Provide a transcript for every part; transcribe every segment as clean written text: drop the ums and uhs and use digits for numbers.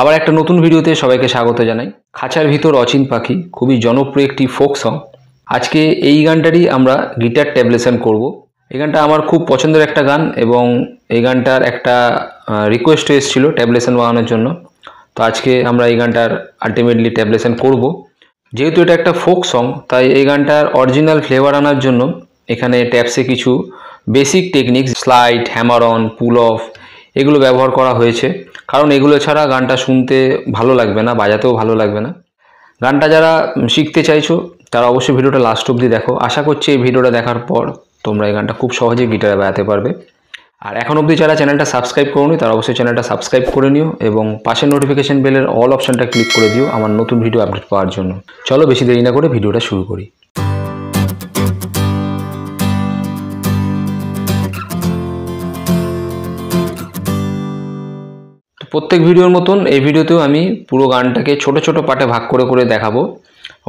আবার একটা নতুন ভিডিওতে সবাইকে স্বাগত জানাই। খাঁচার ভিতর অচিন পাখি খুবই জনপ্রিয় একটি ফোক সং। আজকে এই গানটারই আমরা গিটার ট্যাবলেশন করব। এই গানটা আমার খুব পছন্দের একটা গান এবং এই গানটার একটা রিকোয়েস্ট এসেছিল ট্যাবলেশন বানানোর জন্য। তো আজকে আমরা এই গানটার আলটিমেটলি ট্যাবলেশন করব। যেহেতু এটা একটা ফোক সং তাই এই গানটার অরিজিনাল ফ্লেভার আনার জন্য এখানে ট্যাপসে কিছু basic technique slide, hammer on, pool of এগুলো ব্যবহার করা হয়েছে, কারণ এগুলো ছাড়া গানটা শুনতে ভালো লাগবে না, বাজাতেও ভালো লাগবে না। গানটা যারা শিখতে চাইছো তারা অবশ্যই ভিডিওটা লাস্ট অবধি দেখো। আশা করছি এই ভিডিওটা দেখার পর তোমরা এই গানটা খুব সহজে গিটারে বাজাতে পারবে। আর এখন অবধি যারা চ্যানেলটা সাবস্ক্রাইব করোনি তারা অবশ্যই চ্যানেলটা সাবস্ক্রাইব করে নিও এবং পাশের নোটিফিকেশন বেলের অল অপশানটা ক্লিক করে দিও আমার নতুন ভিডিও আপডেট পাওয়ার জন্য। চলো বেশি দেরি না করে ভিডিওটা শুরু করি। প্রত্যেক ভিডিওর মতন এই ভিডিওতেও আমি পুরো গানটাকে ছোট ছোট পার্টে ভাগ করে করে দেখাবো।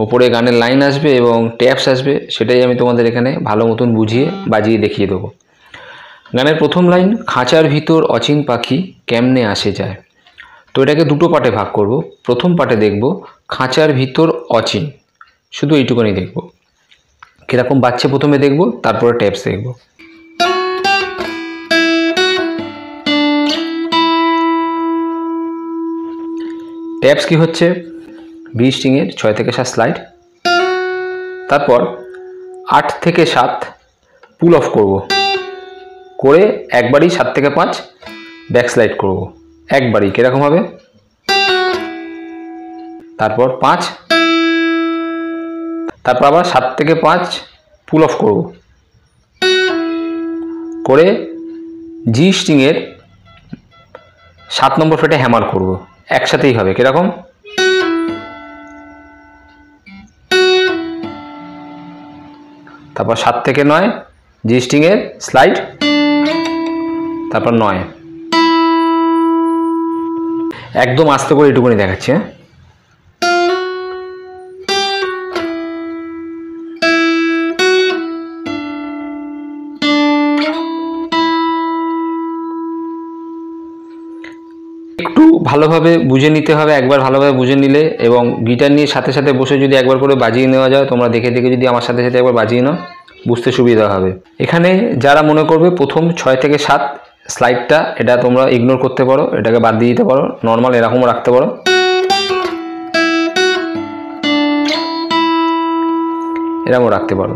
ওপরে গানের লাইন আসবে এবং ট্যাপস আসবে, সেটাই আমি তোমাদের এখানে ভালো মতন বুঝিয়ে বাজিয়ে দেখিয়ে দেবো। গানের প্রথম লাইন, খাঁচার ভিতর অচিন পাখি কেমনে আসে যায়। তো এটাকে দুটো পার্টে ভাগ করব। প্রথম পার্টে দেখব খাঁচার ভিতর অচিন, শুধু এইটুকুনি দেখব কীরকম বাচ্চা প্রথমে দেখব, তারপরে ট্যাপস দেখব। ট্যাপস কি হচ্ছে, বি স্ট্রিংয়ের 6 থেকে 7 স্লাইড, তারপর 8 থেকে 7 পুল অফ করব, করে একবারই 7 থেকে 5 ব্যাক স্লাইড করব, একবারই কীরকম হবে, তারপর 5, তারপর আবার 7 থেকে 5 পুল অফ করব, করে জি স্ট্রিংয়ের 7 নম্বর ফ্রেটে হ্যামার করব, একসাথেই হবে কীরকম, তারপর 7 থেকে 9 জি স্ট্রিংয়ের স্লাইড, তারপর 9। একদম আস্তে করে এটুকুনি দেখাচ্ছি। একটু ভালোভাবে বুঝে নিতে হবে, একবার ভালোভাবে বুঝে নিলে এবং গিটার নিয়ে সাথে সাথে বসে যদি একবার করে বাজিয়ে নেওয়া যায়, তোমরা দেখে দেখে যদি আমার সাথে সাথে একবার বাজিয়ে নাও বুঝতে সুবিধা হবে। এখানে যারা মনে করবে প্রথম 6 থেকে 7 স্লাইডটা এটা তোমরা ইগনোর করতে পারো, এটাকে বাদ দিয়ে দিতে পারো, নর্মাল এরকমও রাখতে পারো। এরকমও রাখতে পারো।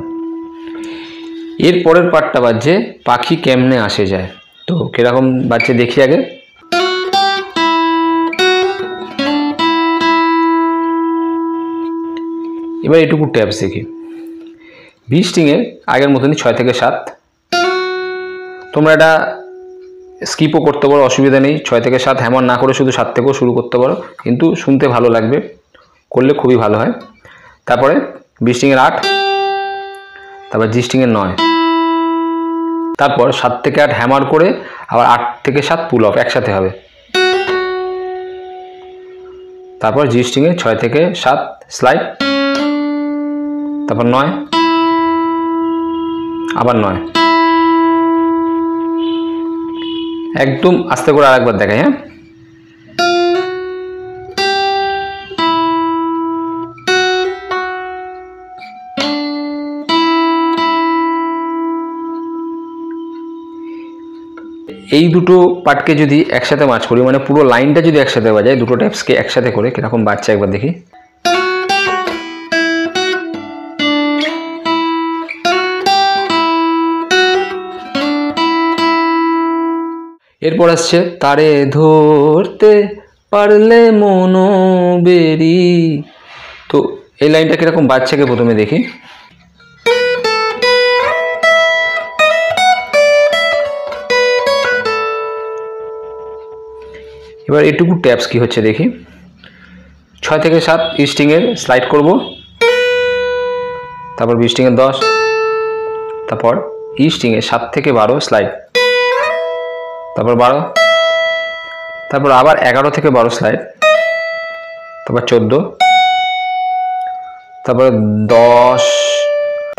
এর পরের পার্টটা বাজছে পাখি কেমনে আসে যায়। তো কীরকম বাজছে দেখি আগে। এবার এটুকু ট্যাপস দেখি। বি স্ট্রিংয়ে আগের মতনই 6 থেকে 7, তোমরা এটা স্কিপও করতে পারো, অসুবিধা নেই। 6 থেকে 7 হ্যামার না করে শুধু 7 থেকেও শুরু করতে পারো, কিন্তু শুনতে ভালো লাগবে, করলে খুবই ভালো হয়। তারপরে বি স্ট্রিংয়ের 8, তারপর জি স্ট্রিংয়ের 9, তারপর 7 থেকে 8 হ্যামার করে আবার 8 থেকে 7 পুল অফ একসাথে হবে, তারপর জি স্ট্রিংয়ে 6 থেকে 7 স্লাইড, তারপর 9, আবার 9। একদম আস্তে করে আরেকবার দেখাই। হ্যাঁ, এই দুটো পার্টকে যদি একসাথে মাচ করি, মানে পুরো লাইনটা যদি একসাথে বাজায়, দুটো ট্যাপসকে একসাথে করে কিরকম বাজছে একবার দেখি। এরপর আসছে তারে ধরতে পারলে মনো বেরি। তো এই লাইনটা কিরকম বাচ্চাকে প্রথমে দেখি। এবার এটুকু ট্যাপস কি হচ্ছে দেখি। 6 থেকে 7 ই স্ট্রিংয়ের স্লাইড করব, তারপর বি স্ট্রিংয়ের 10, তারপর ই স্ট্রিংয়ের 7 থেকে 12 স্লাইড, তারপর 12, তারপর আবার 11 থেকে 12 স্লাইড, তারপর 14, তারপর 10,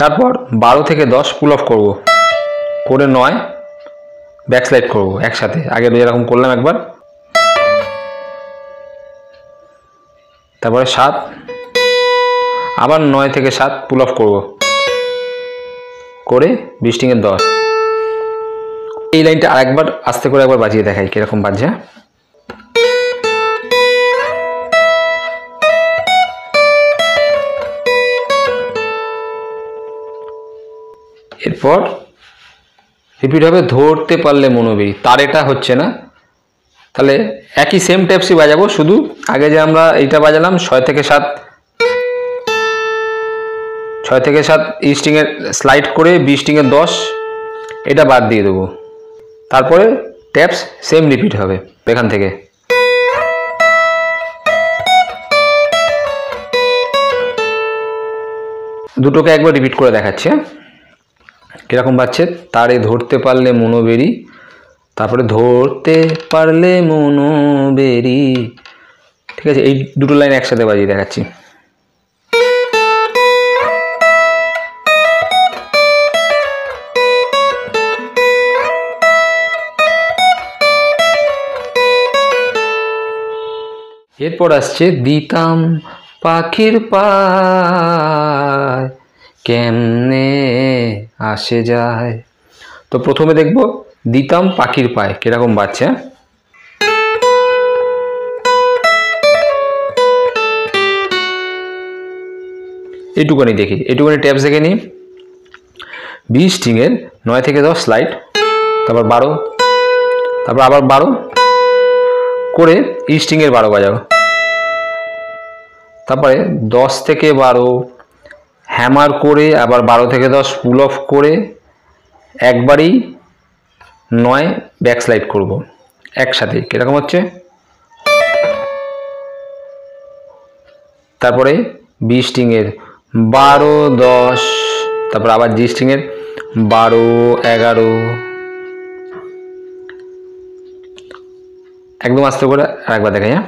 তারপর 12 থেকে 10 পুল অফ করব, করে 9 ব্যাক স্লাইড করব একসাথে, আগে যেরকম করলাম একবার, তারপরে 7, আবার 9 থেকে 7 পুল অফ করব, করে 20 স্ট্রিংয়ের 10। এই লাইনটা আরেকবার আস্তে করে একবার বাজিয়ে দেখাই কিরকম বাজছে। এরপর রিপিট হবে ধরতে পারলে মনোবেরি, তার এটা হচ্ছে না, তাহলে একই সেম টেপসই বাজাবো, শুধু আগে যে আমরা এইটা বাজালাম 6 থেকে 7 এই স্ট্রিংয়ের স্লাইড করে 20 স্ট্রিংয়ের 10 এটা বাদ দিয়ে দেবো, তারপরে ট্যাপস সেম রিপিট হবে এখান থেকে। দুটোকে একবার রিপিট করে দেখাচ্ছে কিরকম বাজছে। তারে ধরতে পারলে মনোবেরি, তারপরে ধরতে পারলে মনোবেরি, ঠিক আছে। এই দুটো লাইন একসাথে বাজিয়ে দেখাচ্ছি। এরপর আসছে দিতাম পাখির পায় কেমনে আসে যায়। তো প্রথমে দেখব দিতাম পাখির পায় কিরকম বাজছে। এইটুকুনি দেখি, এইটুকুনি ট্যাপস দেখে নিই। 20 স্ট্রিংয়ের 9 থেকে 10 স্লাইড, তারপর 12, তারপর আবার 12 করে ই স্ট্রিংয়ের 12 বাজাও, তারপরে 10 থেকে 12 হ্যামার করে আবার 12 থেকে 10 পুল অফ করে একবারই 9 ব্যাক স্লাইড করব একসাথে, কিরকম হচ্ছে। তারপরে 20 স্ট্রিংয়ের 12, 10, তারপর আবার জি স্ট্রিংয়ের 12, 11, একদম আস্তে করে আরেকবার দেখাই। হ্যাঁ,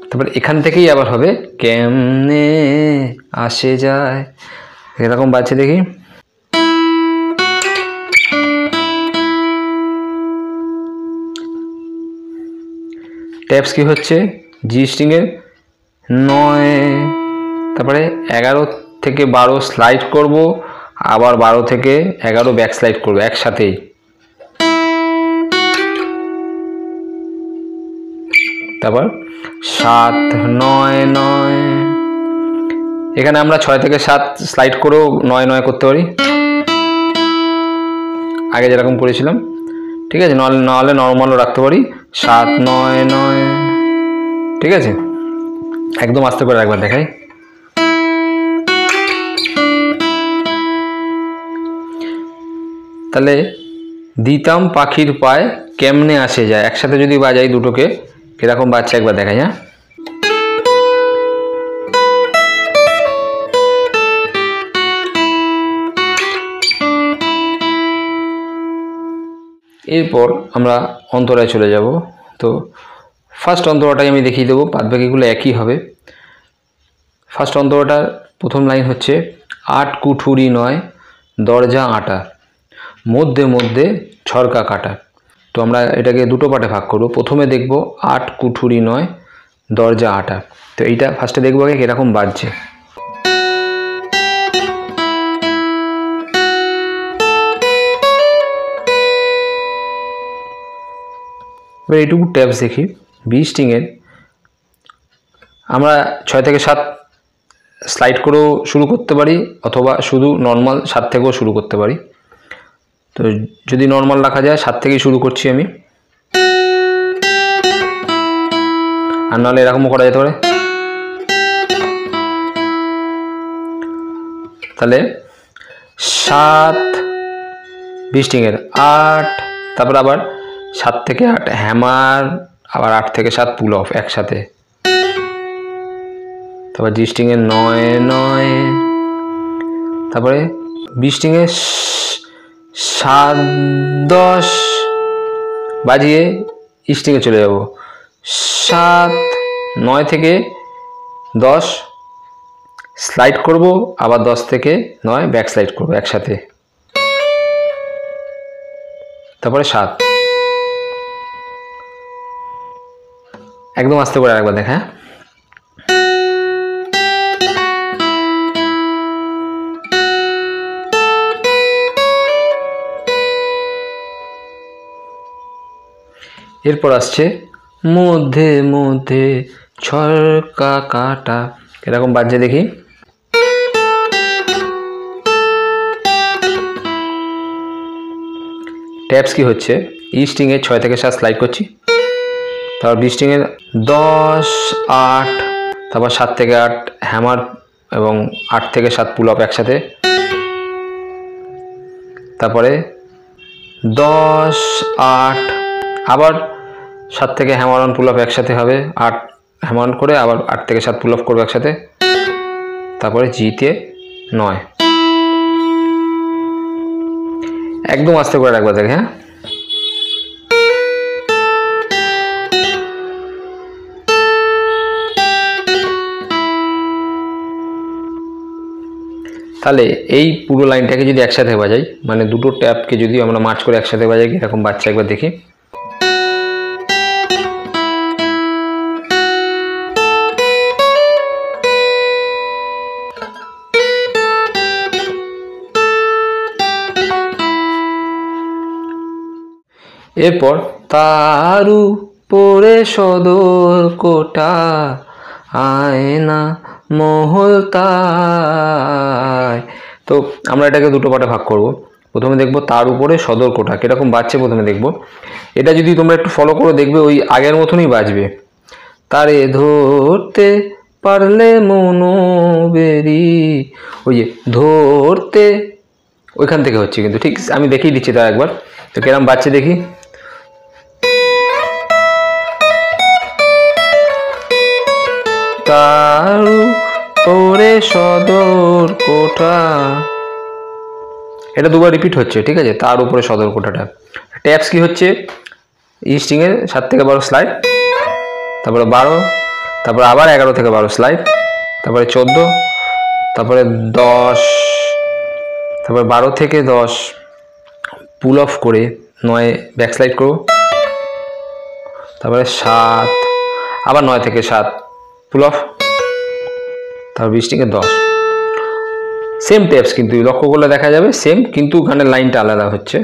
তারপর এখান থেকেই আবার হবে কেমনে আসে যায়, এরকম বাজছে দেখি। ট্যাপস কি হচ্ছে, জি স্ট্রিংয়ের 9, তারপরে 11 থেকে 12 স্লাইড করব, আবার 12 থেকে 11 ব্যাক স্লাইড করব একসাথেই। তারপর 7, 9, 9, এখানে আমরা 6 থেকে 7 স্লাইড করেও 9, 9 করতে পারি, আগে যেরকম করেছিলাম, ঠিক আছে। নাহলে নর্মালও রাখতে পারি, 7, 9, 9, ঠিক আছে। একদম আস্তে করে একবার দেখাই। তাহলে দিতাম পাখির পায় কেমনে আসে যায় একসাথে যদি বাজাই দুটোকে কিরকম বাজছে একবার দেখাই। হ্যাঁ, এরপর আমরা অন্তরায় চলে যাব। তো ফার্স্ট অন্তরাটাই আমি দেখিয়ে দেবো, বাদবাকিগুলো একই হবে। ফার্স্ট অন্তরাটার প্রথম লাইন হচ্ছে 8 কুঠুরি নয় দরজা আটা, মধ্যে মধ্যে ছড়কা কাটা। তো আমরা এটাকে দুটো পার্টে ভাগ করব। প্রথমে দেখব 8 কুঠুরি নয় দরজা আটা। তো এইটা ফার্স্টে দেখবো আগে কীরকম বাজছে। এবার এইটুকু ট্যাপস দেখি। 20 স্ট্রিংয়ের আমরা 6 থেকে 7 স্লাইড করেও শুরু করতে পারি, অথবা শুধু নর্মাল 7 থেকেও শুরু করতে পারি। তো যদি নর্মাল রাখা যায় 7 থেকেই শুরু করছি আমি, আর নাহলে এরকমও করা যেতে পারে। তাহলে 7, 20 স্ট্রিংয়ের 8, তারপর আবার 7 থেকে 8 হ্যামার, আবার 8 থেকে 7 পুল অফ একসাথে, তারপর জি স্ট্রিংয়ের 9, 9, তারপরে 20 স্ট্রিংয়ের 7, 10 বাজিয়ে স্ট্রিংয়ে চলে যাব। 7, 9 থেকে 10 স্লাইড করব, আবার 10 থেকে 9 ব্যাক স্লাইড করব একসাথে। তারপরে 7। একদম আস্তে করে আরেকবার দেখ। হ্যাঁ, এরপর আসছে মধ্যে মধ্যে ছড়কা কাটা, এরকম বাজছে দেখি। ট্যাপস কি হচ্ছে, ই স্ট্রিংয়ের 6 থেকে 7 স্লাইড করছি, তারপর বি স্ট্রিংয়ের 10, 8, তারপর 7 থেকে 8 হ্যামার এবং 8 থেকে 7 পুল আপ একসাথে, তারপরে 10, 8 আবার 7 থেকে হ্যামার অন পুল আপ একসাথে হবে, 8 হ্যামার অন করে আবার 8 থেকে 7 পুল আপ করবো একসাথে, তারপরে জিতে 9। একদম আস্তে করে রাখবা দেখ। হ্যাঁ, তাহলে এই পুরো লাইনটাকে যদি একসাথে বাজাই, মানে দুটো ট্যাপকে যদি আমরা মার্চ করে একসাথে বাজাই, এরকম বাচ্চা একবার দেখি। এরপর তারু পরে সদর কোটা আয়না মহল তাই। তো আমরা এটাকে দুটো পার্টে ভাগ করব। প্রথমে দেখব তার উপরে সদর কোটা কীরকম বাজছে, প্রথমে দেখব। এটা যদি তোমরা একটু ফলো করে দেখবে ওই আগের মতনই বাজবে। তারে ধরতে পারলে মনোবেরি, ওই যে ধরতে ওইখান থেকে হচ্ছে, কিন্তু ঠিক আমি দেখিয়ে দিচ্ছি তার একবার। তো কিরকম বাজছে দেখি। তারু পরে সদর কোটা, এটা দুবার রিপিট হচ্ছে, ঠিক আছে। তার উপরে সদর কোটাটা। ট্যাপস কি হচ্ছে, ই স্ট্রিংয়ের 7 থেকে 12 স্লাইড, তারপরে 12, তারপরে আবার 11 থেকে 12 স্লাইড, তারপরে 14, তারপরে 10, তারপরে 12 থেকে 10 পুল অফ করে 9 ব্যাক স্লাইড করো, তারপরে 7, আবার 9 থেকে 7 পুল অফ, তারপর 20 থেকে 10। সেম ট্যাপস কিন্তু লক্ষ্য করলে দেখা যাবে সেম, কিন্তু গানের লাইনটা আলাদা হচ্ছে,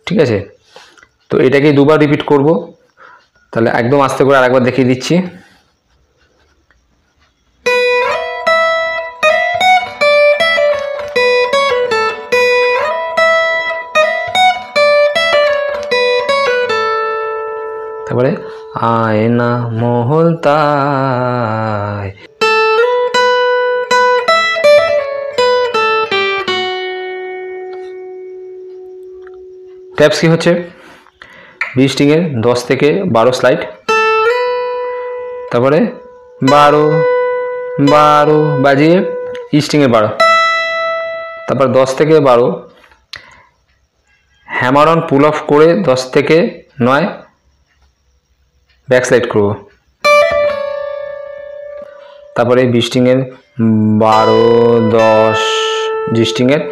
ঠিক আছে। তো এটাকে দুবার রিপিট করব। তাহলে একদম আস্তে করে আরেকবার দেখিয়ে দিচ্ছি। তারপরে আয়না মহল তাই। ট্যাপস কি হচ্ছে, বি স্ট্রিংয়ের 10 থেকে 12 স্লাইড, তারপরে 12 বাজিয়ে ই স্ট্রিংয়ের 12, তারপর 10 থেকে 12 হ্যামার অন পুল অফ করে 10 থেকে 9 ব্যাক স্লাইড করবো, তারপরে বি স্ট্রিংয়ের 12, 10, জি স্ট্রিংয়ের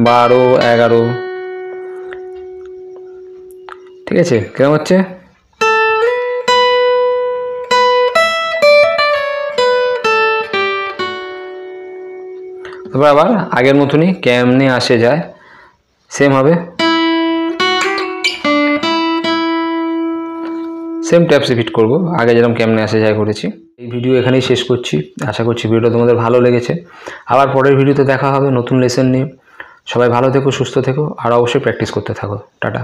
12, 11, ঠিক আছে। কেমন হচ্ছে, তারপর আবার আগের মতনই কেমনে আসে যায় সেম হবে। সেম ট্যাপস রিপিট করব, আগে যেরকম কেমনে আসে যায় করেছি। এই ভিডিও এখানেই শেষ করছি। আশা করছি ভিডিওটা তোমাদের ভালো লেগেছে। আবার পরের ভিডিওতে দেখা হবে নতুন লেসন নিয়ে। সবাই ভালো থেকো, সুস্থ থেকো, আর অবশ্যই প্র্যাকটিস করতে থাকো। টাটা।